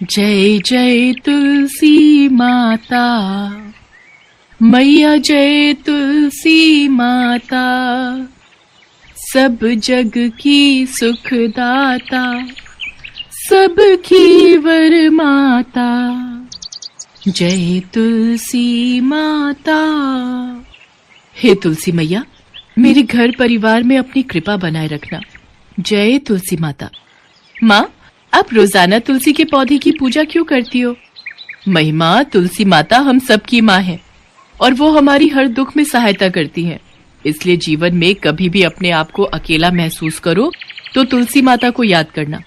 जय जय तुलसी माता, मैया जय तुलसी माता, सब जग की सुखदाता, सबकी वर माता, जय तुलसी माता। हे तुलसी मैया, मेरे घर परिवार में अपनी कृपा बनाए रखना। जय तुलसी माता। माँ, आप रोजाना तुलसी के पौधे की पूजा क्यों करती हो? महिमा, तुलसी माता हम सबकी माँ है और वो हमारी हर दुख में सहायता करती हैं। इसलिए जीवन में कभी भी अपने आप को अकेला महसूस करो तो तुलसी माता को याद करना,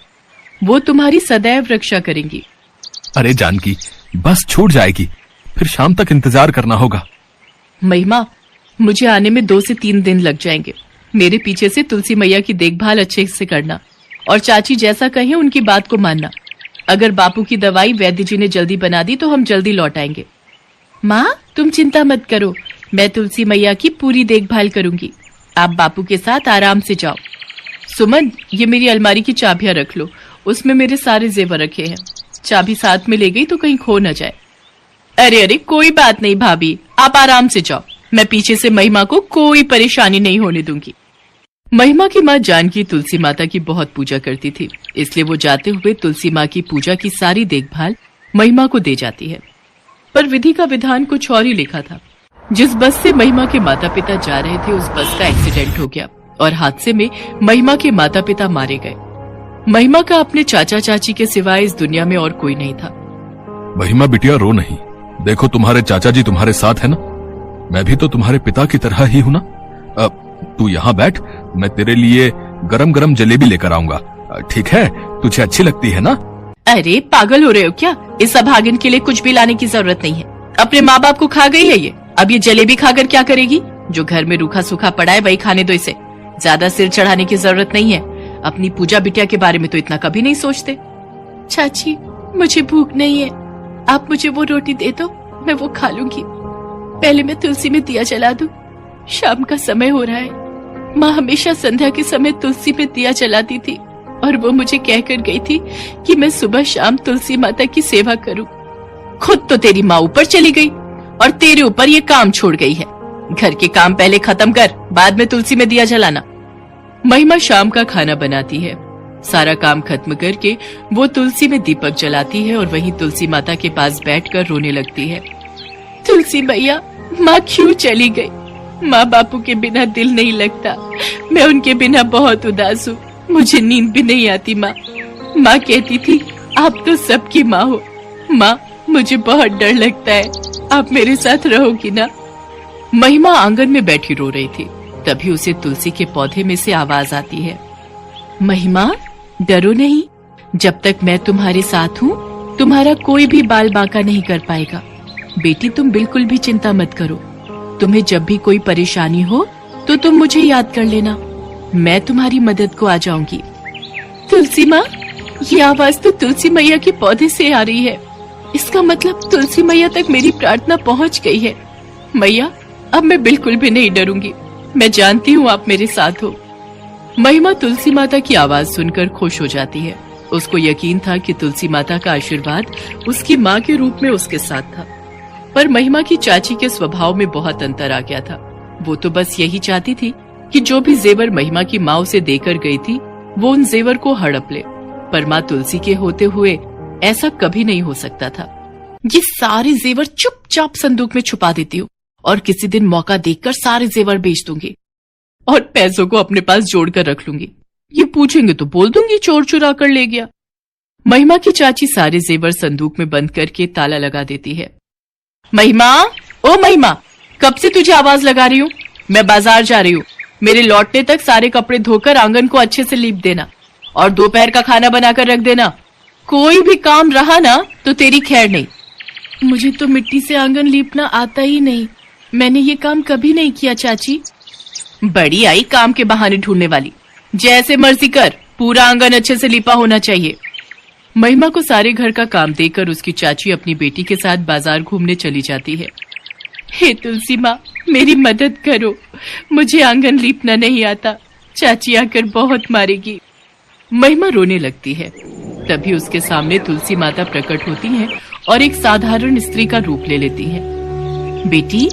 वो तुम्हारी सदैव रक्षा करेंगी। अरे जानकी, बस छूट जाएगी, फिर शाम तक इंतजार करना होगा। महिमा, मुझे आने में 2 से 3 दिन लग जाएंगे। मेरे पीछे से तुलसी मैया की देखभाल अच्छे से करना और चाची जैसा कहें उनकी बात को मानना। अगर बापू की दवाई वैद्य जी ने जल्दी बना दी तो हम जल्दी लौट आएंगे। माँ, तुम चिंता मत करो, मैं तुलसी मैया की पूरी देखभाल करूंगी। आप बापू के साथ आराम से जाओ। सुमन, ये मेरी अलमारी की चाबियां रख लो, उसमें मेरे सारे जेवर रखे हैं। चाबी साथ में ले गई तो कहीं खो न जाए। अरे अरे, कोई बात नहीं भाभी, आप आराम से जाओ, मैं पीछे से महिमा को कोई परेशानी नहीं होने दूंगी। महिमा की माँ जानकी तुलसी माता की बहुत पूजा करती थी, इसलिए वो जाते हुए तुलसी माँ की पूजा की सारी देखभाल महिमा को दे जाती है। पर विधि का विधान कुछ और ही लिखा था। जिस बस से महिमा के माता पिता जा रहे थे उस बस का एक्सीडेंट हो गया और हादसे में महिमा के माता पिता मारे गए। महिमा का अपने चाचा चाची के सिवाय इस दुनिया में और कोई नहीं था। महिमा बिटिया, रो नहीं, देखो तुम्हारे चाचा जी तुम्हारे साथ है ना। मैं भी तो तुम्हारे पिता की तरह ही हूँ ना। तू यहाँ बैठ, मैं तेरे लिए गरम गरम जलेबी लेकर आऊंगा, ठीक है? तुझे अच्छी लगती है ना? अरे पागल हो रहे हो क्या? इस अभागिन के लिए कुछ भी लाने की जरूरत नहीं है। अपने माँ बाप को खा गई है ये, अब ये जलेबी खाकर क्या करेगी? जो घर में रूखा सूखा पड़ा है वही खाने दो इसे। ज्यादा सिर चढ़ाने की जरूरत नहीं है। अपनी पूजा बिटिया के बारे में तो इतना कभी नहीं सोचते। चाची, मुझे भूख नहीं है, आप मुझे वो रोटी दे दो, मैं वो खा लूंगी। पहले मैं तुलसी में दिया जला दूं, शाम का समय हो रहा है। माँ हमेशा संध्या के समय तुलसी में दिया जलाती थी और वो मुझे कहकर गई थी कि मैं सुबह शाम तुलसी माता की सेवा करूं। खुद तो तेरी माँ ऊपर चली गई और तेरे ऊपर ये काम छोड़ गई है। घर के काम पहले खत्म कर, बाद में तुलसी में दिया जलाना। महिमा शाम का खाना बनाती है। सारा काम खत्म करके वो तुलसी में दीपक जलाती है और वहीं तुलसी माता के पास बैठकर रोने लगती है। तुलसी मैया, माँ क्यों चली गई? माँ बापू के बिना दिल नहीं लगता, मैं उनके बिना बहुत उदास हूँ, मुझे नींद भी नहीं आती। माँ कहती थी आप तो सबकी माँ हो। माँ, मुझे बहुत डर लगता है, आप मेरे साथ रहोगी ना? महिमा आंगन में बैठी रो रही थी, तभी उसे तुलसी के पौधे में से आवाज आती है। महिमा, डरो नहीं, जब तक मैं तुम्हारे साथ हूँ तुम्हारा कोई भी बाल बांका नहीं कर पाएगा। बेटी, तुम बिल्कुल भी चिंता मत करो। तुम्हें जब भी कोई परेशानी हो तो तुम मुझे याद कर लेना, मैं तुम्हारी मदद को आ जाऊंगी। तुलसी माँ, ये आवाज तो तुलसी मैया के पौधे से आ रही है। इसका मतलब तुलसी मैया तक मेरी प्रार्थना पहुँच गई है। मैया, अब मैं बिल्कुल भी नहीं डरूंगी, मैं जानती हूँ आप मेरे साथ हो। महिमा तुलसी माता की आवाज सुनकर खुश हो जाती है। उसको यकीन था कि तुलसी माता का आशीर्वाद उसकी माँ के रूप में उसके साथ था। पर महिमा की चाची के स्वभाव में बहुत अंतर आ गया था। वो तो बस यही चाहती थी कि जो भी जेवर महिमा की माँ उसे देकर गई थी वो उन जेवर को हड़प ले, पर माँ तुलसी के होते हुए ऐसा कभी नहीं हो सकता था। ये सारे जेवर चुपचाप संदूक में छुपा देती हूँ और किसी दिन मौका देखकर सारे जेवर बेच दूंगी और पैसों को अपने पास जोड़कर रख लूंगी। ये पूछेंगे तो बोल दूंगी चोर चुरा कर ले गया। महिमा की चाची सारे जेवर संदूक में बंद करके ताला लगा देती है। महिमा, ओ महिमा, कब से तुझे आवाज लगा रही हूँ? मैं बाजार जा रही हूँ, मेरे लौटने तक सारे कपड़े धोकर आंगन को अच्छे से लीप देना और दोपहर का खाना बनाकर रख देना। कोई भी काम रहा ना तो तेरी खैर नहीं। मुझे तो मिट्टी से आंगन लीपना आता ही नहीं, मैंने ये काम कभी नहीं किया चाची। बड़ी आई काम के बहाने ढूंढने वाली, जैसे मर्जी कर, पूरा आंगन अच्छे से लिपा होना चाहिए। महिमा को सारे घर का काम देकर उसकी चाची अपनी बेटी के साथ बाजार घूमने चली जाती है। हे तुलसी माँ, मेरी मदद करो, मुझे आंगन लीपना नहीं आता, चाची आकर बहुत मारेगी। महिमा रोने लगती है। तभी उसके सामने तुलसी माता प्रकट होती हैं और एक साधारण स्त्री का रूप ले लेती हैं। बेटी,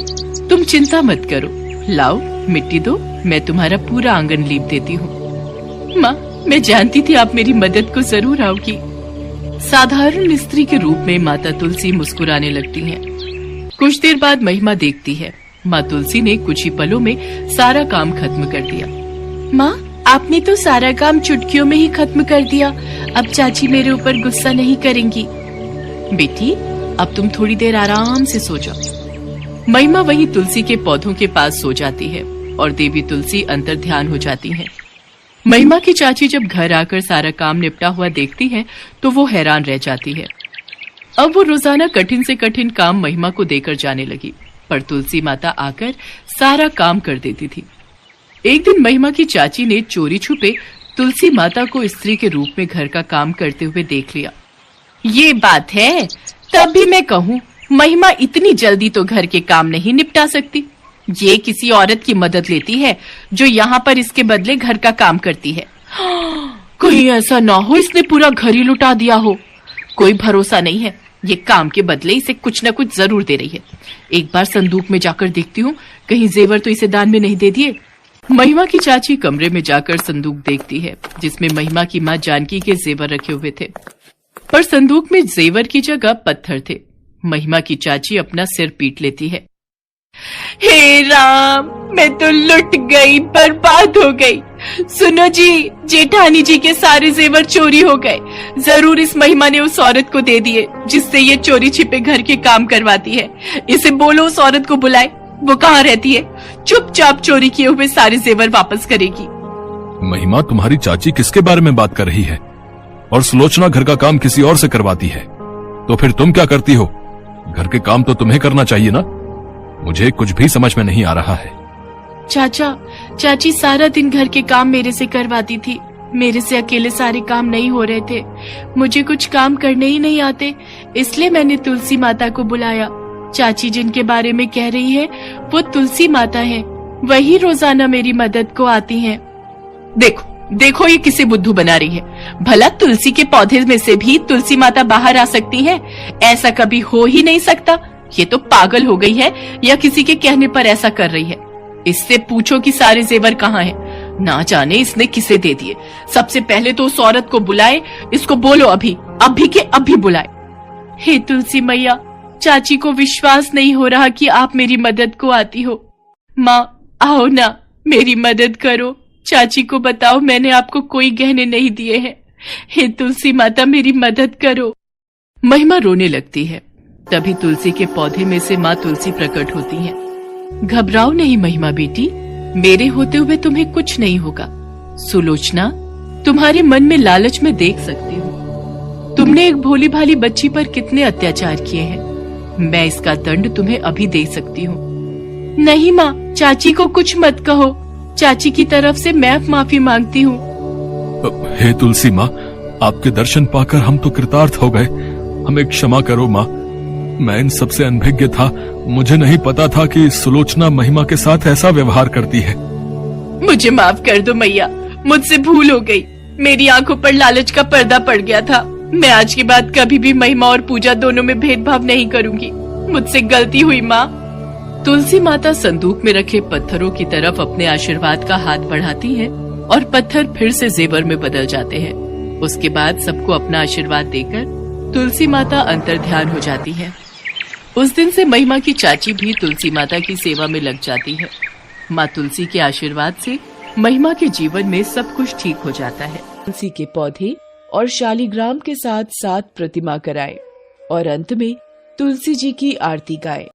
तुम चिंता मत करो, लाओ मिट्टी दो, मैं तुम्हारा पूरा आंगन लीप देती हूँ। माँ, मैं जानती थी आप मेरी मदद को जरूर आओगी। साधारण स्त्री के रूप में माता तुलसी मुस्कुराने लगती हैं। कुछ देर बाद महिमा देखती है माँ तुलसी ने कुछ ही पलों में सारा काम खत्म कर दिया। माँ, आपने तो सारा काम चुटकियों में ही खत्म कर दिया। अब चाची मेरे ऊपर गुस्सा नहीं करेंगी। बेटी, अब तुम थोड़ी देर आराम से सो जाओ। महिमा वहीं तुलसी के पौधों के पास सो जाती है और देवी तुलसी अंतर ध्यान हो जाती हैं। महिमा की चाची जब घर आकर सारा काम निपटा हुआ देखती है तो वो हैरान रह जाती है। अब वो रोजाना कठिन से कठिन काम महिमा को देकर जाने लगी, पर तुलसी माता आकर सारा काम कर देती थी। एक दिन महिमा की चाची ने चोरी छुपे तुलसी माता को स्त्री के रूप में घर का काम करते हुए देख लिया। ये बात है, तब भी मैं कहूँ महिमा इतनी जल्दी तो घर के काम नहीं निपटा सकती। ये किसी औरत की मदद लेती है जो यहाँ पर इसके बदले घर का काम करती है। कहीं ऐसा ना हो इसने पूरा घर ही लुटा दिया हो। कोई भरोसा नहीं है, ये काम के बदले इसे कुछ न कुछ जरूर दे रही है। एक बार संदूक में जाकर देखती हूँ, कहीं जेवर तो इसे दान में नहीं दे दिए। महिमा की चाची कमरे में जाकर संदूक देखती है जिसमें महिमा की माँ जानकी के जेवर रखे हुए थे, पर संदूक में जेवर की जगह पत्थर थे। महिमा की चाची अपना सिर पीट लेती है। हे राम, मैं तो लुट गई, बर्बाद हो गई। सुनो जी, जेठानी जी के सारे जेवर चोरी हो गए। जरूर इस महिमा ने उस औरत को दे दिए जिससे ये चोरी छिपे घर के काम करवाती है। इसे बोलो उस औरत को बुलाए। वो कहाँ रहती है? चुपचाप चोरी किए हुए सारे जेवर वापस करेगी। महिमा, तुम्हारी चाची किसके बारे में बात कर रही है? और सुलोचना घर का काम किसी और से करवाती है, तो फिर तुम क्या करती हो? घर के काम तो तुम्हें करना चाहिए ना। मुझे कुछ भी समझ में नहीं आ रहा है। चाची सारा दिन घर के काम मेरे से करवाती थी। मेरे से अकेले सारे काम नहीं हो रहे थे। मुझे कुछ काम करने ही नहीं आते, इसलिए मैंने तुलसी माता को बुलाया। चाची जिनके बारे में कह रही है वो तुलसी माता है, वही रोजाना मेरी मदद को आती हैं। देखो ये किसे बुद्धू बना रही है। भला तुलसी के पौधे में से भी तुलसी माता बाहर आ सकती है? ऐसा कभी हो ही नहीं सकता। ये तो पागल हो गई है या किसी के कहने पर ऐसा कर रही है। इससे पूछो कि सारे जेवर कहाँ हैं। ना जाने इसने किसे दे दिए। सबसे पहले तो उस औरत को बुलाए, इसको बोलो अभी के अभी बुलाए। हे तुलसी मैया, चाची को विश्वास नहीं हो रहा कि आप मेरी मदद को आती हो। माँ, आओ ना, मेरी मदद करो। चाची को बताओ मैंने आपको कोई गहने नहीं दिए हैं। हे तुलसी माता, मेरी मदद करो। महिमा रोने लगती है। तभी तुलसी के पौधे में से माँ तुलसी प्रकट होती हैं। घबराओ नहीं महिमा बेटी, मेरे होते हुए तुम्हें कुछ नहीं होगा। सुलोचना, तुम्हारे मन में लालच में देख सकती हूँ। तुमने एक भोली भाली बच्ची पर कितने अत्याचार किए हैं। मैं इसका दंड तुम्हें अभी दे सकती हूँ। नहीं माँ, चाची को कुछ मत कहो। चाची की तरफ से मैं माफी मांगती हूँ। हे तुलसी माँ, आपके दर्शन पाकर हम तो कृतार्थ हो गए। हमें क्षमा करो माँ, मैं इन सबसे अनभिज्ञ था। मुझे नहीं पता था कि सुलोचना महिमा के साथ ऐसा व्यवहार करती है। मुझे माफ कर दो मैया, मुझसे भूल हो गई। मेरी आंखों पर लालच का पर्दा पड़ गया था। मैं आज के बाद कभी भी महिमा और पूजा दोनों में भेदभाव नहीं करूंगी। मुझसे गलती हुई माँ। तुलसी माता संदूक में रखे पत्थरों की तरफ अपने आशीर्वाद का हाथ बढ़ाती हैं और पत्थर फिर से जेवर में बदल जाते हैं। उसके बाद सबको अपना आशीर्वाद देकर तुलसी माता अंतर ध्यान हो जाती है। उस दिन से महिमा की चाची भी तुलसी माता की सेवा में लग जाती है। माँ तुलसी के आशीर्वाद से महिमा के जीवन में सब कुछ ठीक हो जाता है। तुलसी के पौधे और शालिग्राम के साथ 7 प्रतिमा कराए और अंत में तुलसी जी की आरती गाए।